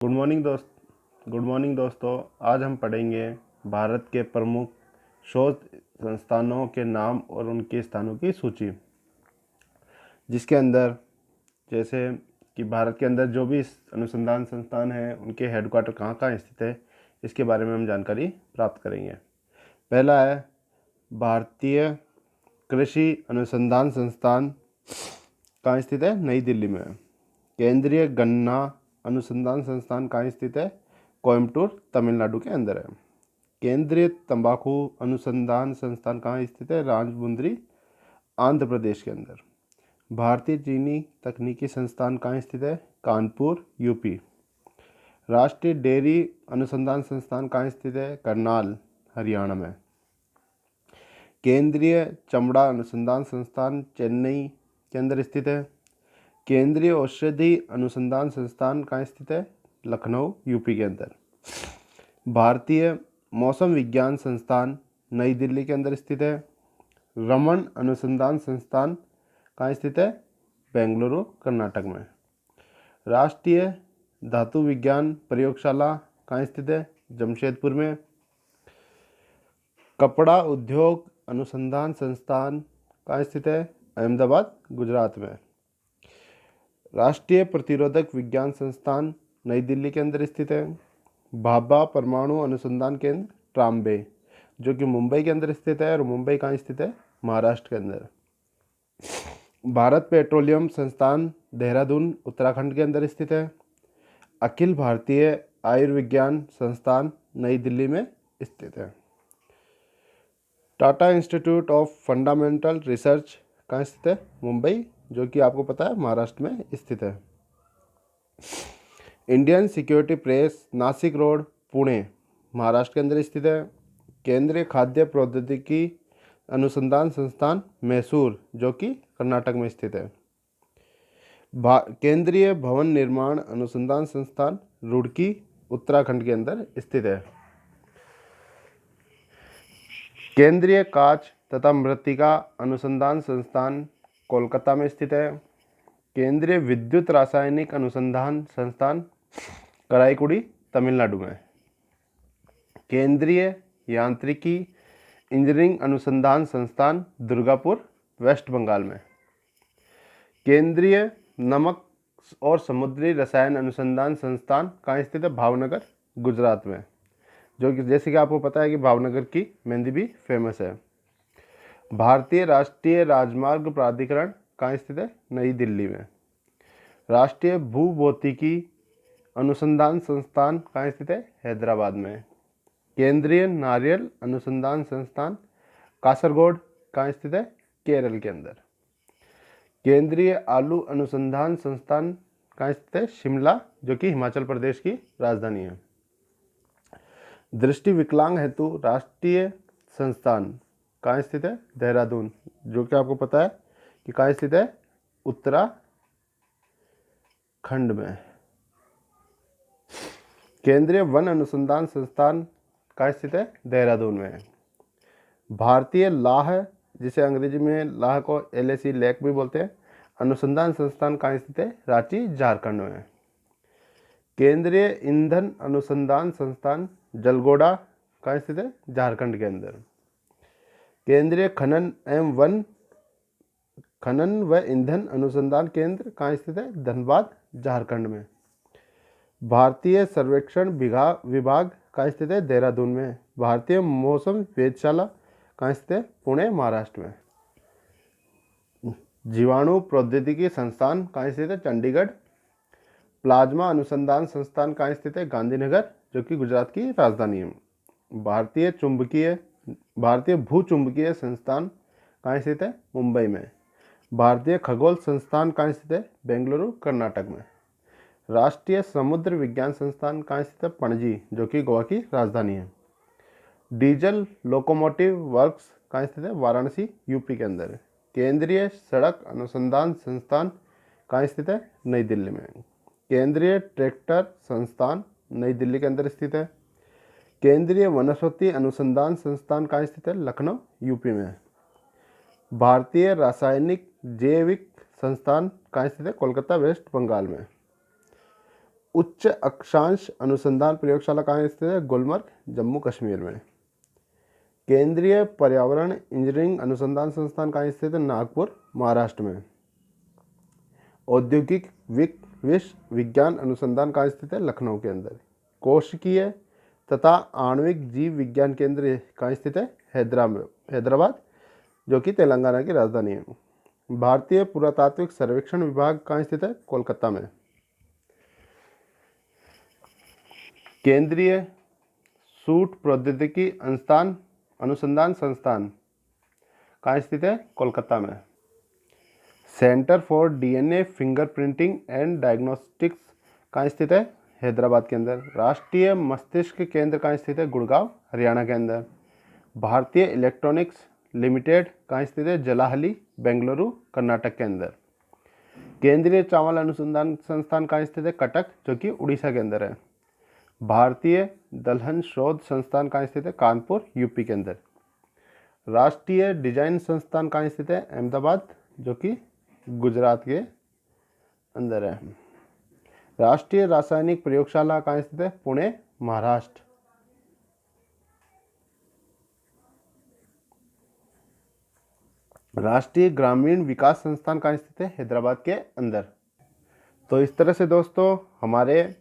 Good morning दोस्तों। आज हम पढ़ेंगे भारत के प्रमुख शोध संस्थानों के नाम और उनके स्थानों की सूची, जिसके अंदर जैसे कि भारत के अंदर जो भी अनुसंधान संस्थान हैं उनके हेडक्वार्टर कहाँ कहाँ स्थित है, इसके बारे में हम जानकारी प्राप्त करेंगे। पहला है भारतीय कृषि अनुसंधान संस्थान, कहाँ स्थित है? नई दिल्ली में। केंद्रीय गन्ना अनुसंधान संस्थान कहाँ स्थित है? कोयम्बटूर, तमिलनाडु के अंदर है। केंद्रीय तंबाकू अनुसंधान संस्थान कहाँ स्थित है? राजमुंद्री, आंध्र प्रदेश के अंदर। भारतीय चीनी तकनीकी संस्थान कहाँ स्थित है? कानपुर, यूपी। राष्ट्रीय डेयरी अनुसंधान संस्थान कहाँ स्थित है? करनाल, हरियाणा में। केंद्रीय चमड़ा अनुसंधान संस्थान चेन्नई के अंदर स्थित है। केंद्रीय औषधि अनुसंधान संस्थान कहाँ स्थित है? लखनऊ, यूपी के अंदर। भारतीय मौसम विज्ञान संस्थान नई दिल्ली के अंदर स्थित है। रमन अनुसंधान संस्थान कहाँ स्थित है? बेंगलुरु, कर्नाटक में। राष्ट्रीय धातु विज्ञान प्रयोगशाला कहाँ स्थित है? जमशेदपुर में। कपड़ा उद्योग अनुसंधान संस्थान कहाँ स्थित है? अहमदाबाद, गुजरात में। राष्ट्रीय प्रतिरोधक विज्ञान संस्थान नई दिल्ली के अंदर स्थित है। भाभा परमाणु अनुसंधान केंद्र ट्राम्बे, जो कि मुंबई के अंदर स्थित है। और मुंबई कहाँ स्थित है? महाराष्ट्र के अंदर। भारत पेट्रोलियम संस्थान देहरादून, उत्तराखंड के अंदर स्थित है। अखिल भारतीय आयुर्विज्ञान संस्थान नई दिल्ली में स्थित है। Tata institute of fundamental research कहाँ स्थित है? मुंबई, जो कि आपको पता है महाराष्ट्र में स्थित है। Indian security press Nashik road, Pune, Maharashtra के अंदर स्थित है। केंद्रीय खाद्य प्रौद्योगिकी अनुसंधान संस्थान मैसूर, जो कि कर्नाटक में स्थित है। केंद्रीय भवन निर्माण अनुसंधान संस्थान रुड़की, उत्तराखंड के अंदर स्थित है। केंद्रीय कांच तथा मृत्तिका अनुसंधान संस्थान कोलकाता में स्थित है। केंद्रीय विद्युत रासायनिक अनुसंधान संस्थान कराईकुड़ी, तमिलनाडु में। केंद्रीय यांत्रिकी इंजीनियरिंग अनुसंधान संस्थान दुर्गापुर, वेस्ट बंगाल में। केंद्रीय नमक और समुद्री रसायन अनुसंधान संस्थान कहाँ स्थित है? भावनगर, गुजरात में, जो कि जैसे कि आपको पता है कि भावनगर की मेहंदी भी फेमस है। भारतीय राष्ट्रीय राजमार्ग प्राधिकरण कहाँ स्थित है? नई दिल्ली में। राष्ट्रीय भूभौतिकी अनुसंधान संस्थान कहाँ स्थित है? हैदराबाद में। केंद्रीय नारियल अनुसंधान संस्थान कासरगोड कहाँ स्थित है? केरल के अंदर। केंद्रीय आलू अनुसंधान संस्थान कहाँ स्थित है? शिमला, जो कि हिमाचल प्रदेश की राजधानी है। दृष्टि विकलांग हेतु राष्ट्रीय संस्थान कहाँ स्थित है? देहरादून, जो कि आपको पता है कि कहाँ स्थित है? उत्तराखंड में। केंद्रीय वन अनुसंधान संस्थान कहाँ स्थित है? देहरादून में। भारतीय लाह, जिसे अंग्रेजी में लाह को LAC लैक भी बोलते हैं, अनुसंधान संस्थान कहाँ स्थित है? रांची, झारखंड में। केंद्रीय ईंधन अनुसंधान संस्थान जलगोड़ा कहाँ स्थित है? झारखंड के अंदर। केंद्रीय खनन व ईंधन अनुसंधान केंद्र कहाँ स्थित है? धनबाद, झारखंड में। भारतीय सर्वेक्षण विभाग कहाँ स्थित है? देहरादून में। भारतीय मौसम वेधशाला कहाँ स्थित है? पुणे, महाराष्ट्र में। जीवाणु प्रौद्योगिकी संस्थान कहाँ स्थित है? चंडीगढ़। प्लाज्मा अनुसंधान संस्थान कहाँ स्थित है? गांधीनगर, जो कि गुजरात की राजधानी है। भारतीय भूचुंबकीय संस्थान कहाँ स्थित है? मुंबई में। भारतीय खगोल संस्थान कहाँ स्थित है? बेंगलुरु, कर्नाटक में। राष्ट्रीय समुद्र विज्ञान संस्थान कहाँ स्थित है? पणजी, जो कि गोवा की राजधानी है। डीजल लोकोमोटिव वर्क्स कहाँ स्थित है? वाराणसी, यूपी के अंदर। केंद्रीय सड़क अनुसंधान संस्थान कहाँ स्थित है? नई दिल्ली में। केंद्रीय ट्रैक्टर संस्थान नई दिल्ली के अंदर स्थित है। केंद्रीय वनस्पति अनुसंधान संस्थान कहाँ स्थित है? लखनऊ, यूपी में। भारतीय रासायनिक जैविक संस्थान कहाँ स्थित है? कोलकाता, वेस्ट बंगाल में। उच्च अक्षांश अनुसंधान प्रयोगशाला कहाँ स्थित है? गुलमर्ग, जम्मू कश्मीर में। केंद्रीय पर्यावरण इंजीनियरिंग अनुसंधान संस्थान कहाँ स्थित है? नागपुर, महाराष्ट्र में। औद्योगिक विश्व विज्ञान अनुसंधान कहाँ स्थित है? लखनऊ के अंदर। कोशिकीय तथा आणविक जीव विज्ञान केंद्र कहाँ स्थित है? हैदराबाद, जो कि तेलंगाना की राजधानी है। भारतीय पुरातात्विक सर्वेक्षण विभाग कहाँ स्थित है? कोलकाता में। केंद्रीय सूट प्रौद्योगिकी अनुसंधान संस्थान कहाँ स्थित है? कोलकाता में। Centre for DNA fingerprinting and diagnostics कहाँ स्थित है? हैदराबाद के अंदर। राष्ट्रीय मस्तिष्क केंद्र कहाँ स्थित है? गुड़गांव, हरियाणा के अंदर। भारतीय इलेक्ट्रॉनिक्स लिमिटेड कहाँ स्थित है? जलाहली, बेंगलुरु, कर्नाटक के अंदर। केंद्रीय चावल अनुसंधान संस्थान कहाँ स्थित है? कटक, जो कि उड़ीसा के अंदर है। भारतीय दलहन शोध संस्थान कहाँ स्थित है? कानपुर, यूपी के अंदर। राष्ट्रीय डिजाइन संस्थान कहाँ स्थित है? अहमदाबाद, जो कि गुजरात के अंदर है। राष्ट्रीय रासायनिक प्रयोगशाला कहाँ स्थित है? पुणे, महाराष्ट्र। राष्ट्रीय ग्रामीण विकास संस्थान कहाँ स्थित है? हैदराबाद के अंदर। तो इस तरह से दोस्तों हमारे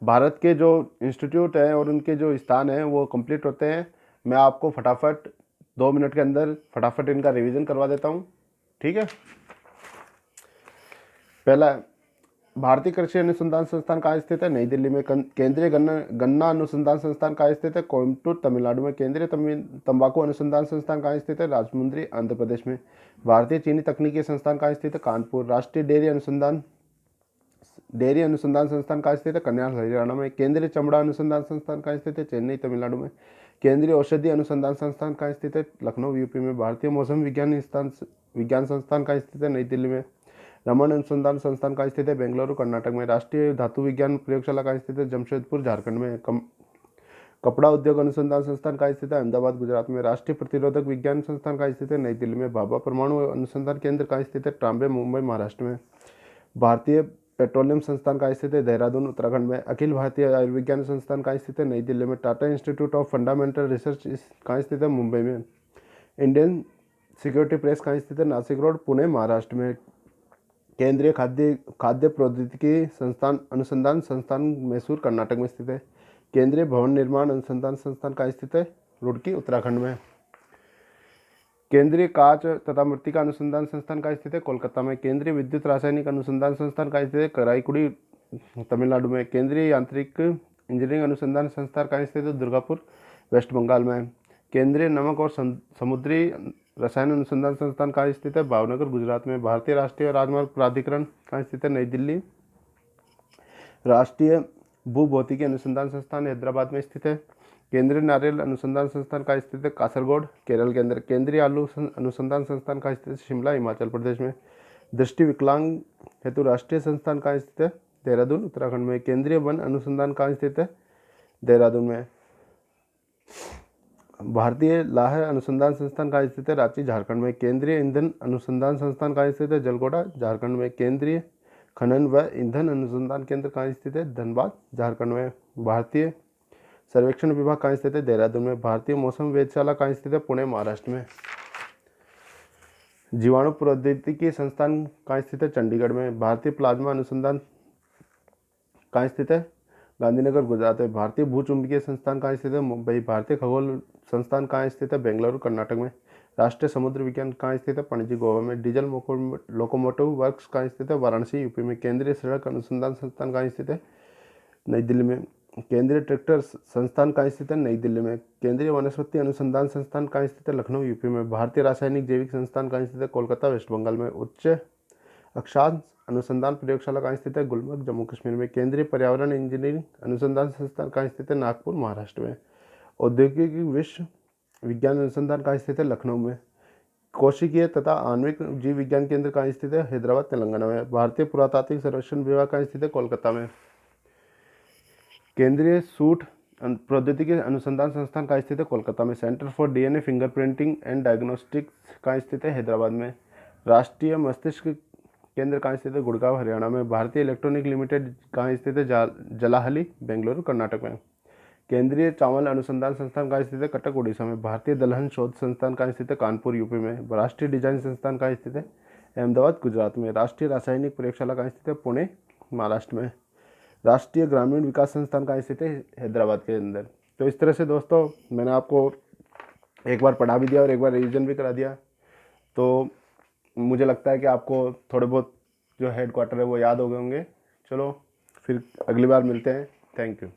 भारत के जो इंस्टीट्यूट हैं और उनके जो स्थान हैं वो कंप्लीट होते हैं। मैं आपको फटाफट 2 मिनट के अंदर फटाफट इनका रिवीजन करवा देता हूँ, ठीक है। पहला, भारतीय कृषि अनुसंधान संस्थान कहाँ स्थित है? नई दिल्ली में। केंद्रीय गन्ना अनुसंधान संस्थान कहाँ स्थित है? कोयम्बटूर, तमिलनाडु में। केंद्रीय तंबाकू अनुसंधान संस्थान कहाँ स्थित है? राजमुंद्री, आंध्र प्रदेश में। भारतीय चीनी तकनीकी संस्थान कहाँ स्थित है? कानपुर। राष्ट्रीय डेयरी अनुसंधान संस्थान कहाँ स्थित है? कन्याल, हरियाणा में। केंद्रीय चमड़ा अनुसंधान संस्थान कहाँ स्थित है? चेन्नई, तमिलनाडु में। केंद्रीय औषधि अनुसंधान संस्थान कहाँ स्थित है? लखनऊ, यूपी में। भारतीय मौसम विज्ञान संस्थान कहाँ स्थित है? नई दिल्ली में। रमन अनुसंधान संस्थान कहाँ स्थित है? बेंगलुरु, कर्नाटक में। राष्ट्रीय धातु विज्ञान प्रयोगशाला कहाँ स्थित है? जमशेदपुर, झारखंड में। कपड़ा उद्योग अनुसंधान संस्थान कहाँ स्थित है? अहमदाबाद, गुजरात में। राष्ट्रीय प्रतिरोधक विज्ञान संस्थान कहाँ स्थित है? नई दिल्ली में। भाभा परमाणु अनुसंधान केंद्र कहाँ स्थित है? ट्राम्बे, मुंबई, महाराष्ट्र में। भारतीय पेट्रोलियम संस्थान कहाँ स्थित है? देहरादून, उत्तराखंड में। अखिल भारतीय आयुर्विज्ञान संस्थान कहाँ स्थित है? नई दिल्ली में। Tata institute of fundamental research कहाँ स्थित है? मुंबई में। इंडियन सिक्योरिटी प्रेस कहाँ स्थित है? नासिक रोड, पुणे, महाराष्ट्र में। केंद्रीय खाद्य प्रौद्योगिकी अनुसंधान संस्थान मैसूर, कर्नाटक में स्थित है। केंद्रीय भवन निर्माण अनुसंधान संस्थान कहाँ स्थित है? रुड़की, उत्तराखंड में। केंद्रीय कांच तथा मृत्तिका अनुसंधान संस्थान कहाँ स्थित है? कोलकाता में। केंद्रीय विद्युत रासायनिक अनुसंधान संस्थान कहाँ स्थित है? कराईकुड़ी, तमिलनाडु में। केंद्रीय यांत्रिक इंजीनियरिंग अनुसंधान संस्थान कहाँ स्थित है? दुर्गापुर, वेस्ट बंगाल में। केंद्रीय नमक और समुद्री रसायन अनुसंधान संस्थान कहाँ स्थित है? भावनगर, गुजरात में। भारतीय राष्ट्रीय राजमार्ग प्राधिकरण कहाँ स्थित है? नई दिल्ली। राष्ट्रीय भूभौतिकी अनुसंधान संस्थान हैदराबाद में स्थित है। केंद्रीय नारियल अनुसंधान संस्थान कहाँ स्थित है? कासरगोड, केरल के अंदर। केंद्रीय आलू अनुसंधान संस्थान कहाँ स्थित है? शिमला, हिमाचल प्रदेश में। दृष्टि विकलांग हेतु राष्ट्रीय संस्थान कहाँ स्थित है? देहरादून, उत्तराखंड में। केंद्रीय वन अनुसंधान कहाँ स्थित है? देहरादून में। भारतीय लाह अनुसंधान संस्थान कहाँ स्थित है? रांची, झारखंड में। केंद्रीय ईंधन अनुसंधान संस्थान कहाँ स्थित है? जलगोड़ा, झारखंड में। केंद्रीय खनन व ईंधन अनुसंधान केंद्र कहाँ स्थित है? धनबाद, झारखंड में। भारतीय सर्वेक्षण विभाग कहाँ स्थित है? देहरादून में। भारतीय मौसम वेधशाला कहाँ स्थित है? पुणे, महाराष्ट्र में। जीवाणु प्रौद्योगिकी संस्थान कहाँ स्थित है? चंडीगढ़ में। भारतीय प्लाज्मा अनुसंधान कहाँ स्थित है? गांधीनगर, गुजरात में। भारतीय भूचुंबकीय संस्थान कहाँ स्थित है? मुंबई। भारतीय खगोल संस्थान कहाँ स्थित है? बेंगलुरु, कर्नाटक में। राष्ट्रीय समुद्र विज्ञान कहाँ स्थित है? पणजी, गोवा में। डीजल लोकोमोटिव वर्क्स कहाँ स्थित है? वाराणसी, यूपी में। केंद्रीय सड़क अनुसंधान संस्थान कहाँ स्थित है? नई दिल्ली में। केंद्रीय ट्रैक्टर संस्थान कहाँ स्थित है? नई दिल्ली में। केंद्रीय वनस्पति अनुसंधान संस्थान कहाँ स्थित है? लखनऊ, यूपी में। भारतीय रासायनिक जैविक संस्थान कहाँ स्थित है? कोलकाता, वेस्ट बंगाल में। उच्च अक्षांश अनुसंधान प्रयोगशाला कहाँ स्थित है? गुलमर्ग, जम्मू कश्मीर में। केंद्रीय पर्यावरण इंजीनियरिंग अनुसंधान संस्थान कहाँ स्थित है? नागपुर, महाराष्ट्र में। औद्योगिक विश्व विज्ञान अनुसंधान कहाँ स्थित है? लखनऊ में। कोशिकीय तथा आणविक जीव विज्ञान केंद्र कहाँ स्थित है? हैदराबाद, तेलंगाना में। भारतीय पुरातात्विक सर्वेक्षण विभाग कहाँ स्थित है? कोलकाता में। केंद्रीय सूट प्रौद्योगिकी अनुसंधान संस्थान कहाँ स्थित है? कोलकाता में। Centre for DNA fingerprinting and diagnostics कहाँ स्थित है? हैदराबाद में। राष्ट्रीय मस्तिष्क केंद्र कहाँ स्थित है? गुड़गांव हरियाणा में। भारतीय इलेक्ट्रॉनिक लिमिटेड कहाँ स्थित है? जलाहली बेंगलुरु कर्नाटक में। केंद्रीय चावल अनुसंधान संस्थान कहाँ स्थित है? कटक उड़ीसा में। भारतीय दलहन शोध संस्थान कहाँ स्थित है? कानपुर यूपी में। राष्ट्रीय डिजाइन संस्थान कहाँ स्थित है? अहमदाबाद गुजरात में। राष्ट्रीय रासायनिक प्रयोगशाला कहाँ स्थित है? पुणे महाराष्ट्र में। राष्ट्रीय ग्रामीण विकास संस्थान कहाँ स्थित है? हैदराबाद के अंदर। तो इस तरह से दोस्तों मैंने आपको एक बार पढ़ा भी दिया और एक बार रिवीजन भी करा दिया। तो मुझे लगता है कि आपको थोड़े बहुत जो हेड क्वार्टर है वो याद हो गए होंगे। चलो फिर अगली बार मिलते हैं। Thank you.